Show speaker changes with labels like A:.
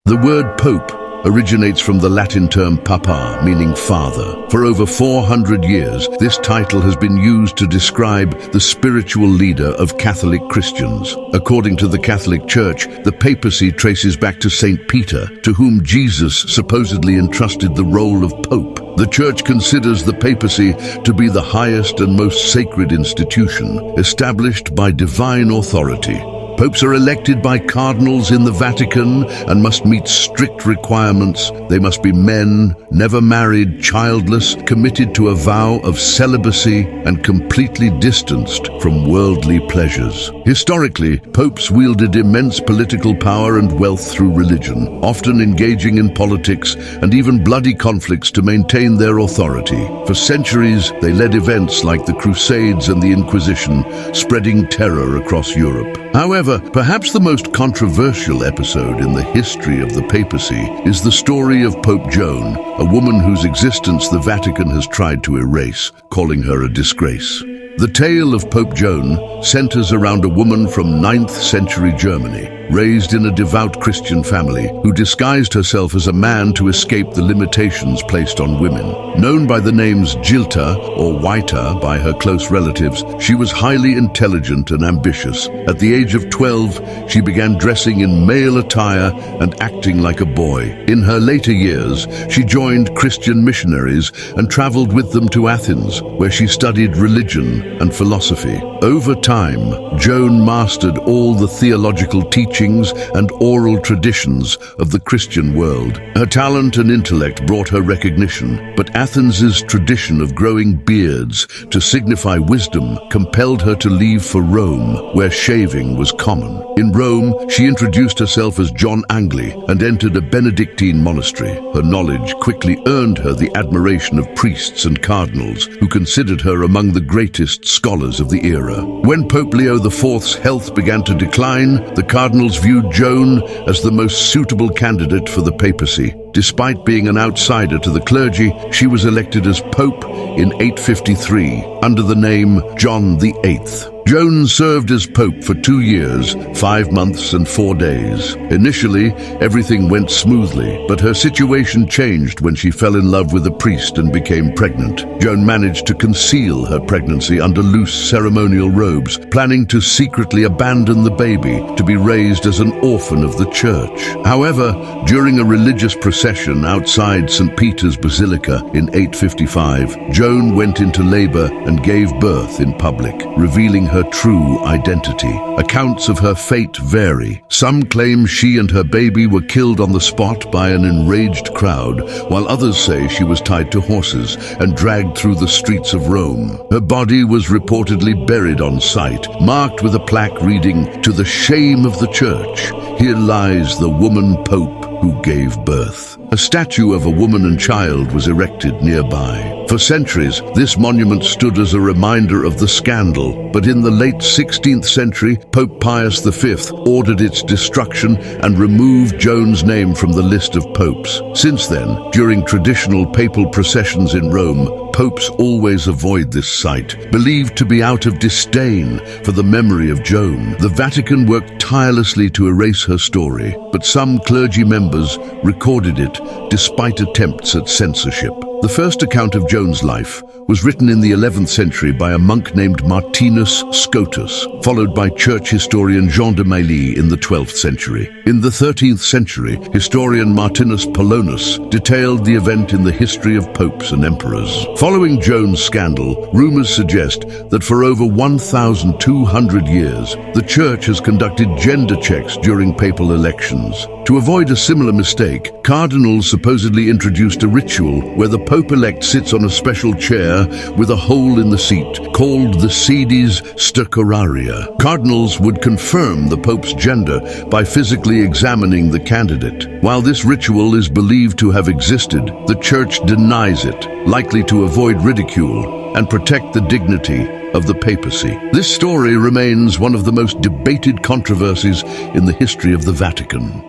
A: The word pope originates from the Latin term papa, meaning father. For over 400 years, this title has been used to describe the spiritual leader of Catholic Christians. According to the Catholic Church, the papacy traces back to Saint Peter, to whom Jesus supposedly entrusted the role of pope. The Church considers the papacy to be the highest and most sacred institution, established by divine authority. Popes are elected by cardinals in the Vatican and must meet strict requirements. They must be men, never married, childless, committed to a vow of celibacy, and completely distanced from worldly pleasures. Historically, popes wielded immense political power and wealth through religion, often engaging in politics and even bloody conflicts to maintain their authority. For centuries, they led events like the Crusades and the Inquisition, spreading terror across Europe. However, perhaps the most controversial episode in the history of the papacy is the story of Pope Joan, a woman whose existence the Vatican has tried to erase, calling her a disgrace. The tale of Pope Joan centers around a woman from 9th century Germany, raised in a devout Christian family, who disguised herself as a man to escape the limitations placed on women. Known by the names Jilta or Waita by her close relatives, she was highly intelligent and ambitious. At the age of 12, she began dressing in male attire and acting like a boy. In her later years, she joined Christian missionaries and traveled with them to Athens, where she studied religion and philosophy. Over time, Joan mastered all the theological teachings and oral traditions of the Christian world. Her talent and intellect brought her recognition, but Athens's tradition of growing beards to signify wisdom compelled her to leave for Rome, where shaving was common. In Rome, she introduced herself as John Angli and entered a Benedictine monastery. Her knowledge quickly earned her the admiration of priests and cardinals, who considered her among the greatest scholars of the era. When Pope Leo IV's health began to decline, the cardinals viewed Joan as the most suitable candidate for the papacy. Despite being an outsider to the clergy, she was elected as Pope in 853 under the name John VIII. Joan served as Pope for 2 years, 5 months and 4 days. Initially, everything went smoothly, but her situation changed when she fell in love with a priest and became pregnant. Joan managed to conceal her pregnancy under loose ceremonial robes, planning to secretly abandon the baby to be raised as an orphan of the church. However, during a religious procession outside St. Peter's Basilica in 855, Joan went into labor and gave birth in public, revealing her true identity. Accounts of her fate vary. Some claim she and her baby were killed on the spot by an enraged crowd, while others say she was tied to horses and dragged through the streets of Rome. Her body was reportedly buried on site, marked with a plaque reading, "To the shame of the church, here lies the woman pope who gave birth." A statue of a woman and child was erected nearby. For centuries, this monument stood as a reminder of the scandal, but in the late 16th century, Pope Pius V ordered its destruction and removed Joan's name from the list of popes. Since then, during traditional papal processions in Rome, popes always avoid this site, believed to be out of disdain for the memory of Joan. The Vatican worked tirelessly to erase her story, but some clergy members recorded it despite attempts at censorship. The first account of Joan's life was written in the 11th century by a monk named Martinus Scotus, followed by church historian Jean de Mailly in the 12th century. In the 13th century, historian Martinus Polonus detailed the event in the history of popes and emperors. Following Joan's scandal, rumors suggest that for over 1,200 years, the church has conducted gender checks during papal elections. To avoid a similar mistake, cardinals supposedly introduced a ritual where the Pope-elect sits on a special chair with a hole in the seat, called the Sedia's stercoraria. Cardinals would confirm the Pope's gender by physically examining the candidate. While this ritual is believed to have existed, the Church denies it, likely to avoid ridicule and protect the dignity of the papacy. This story remains one of the most debated controversies in the history of the Vatican.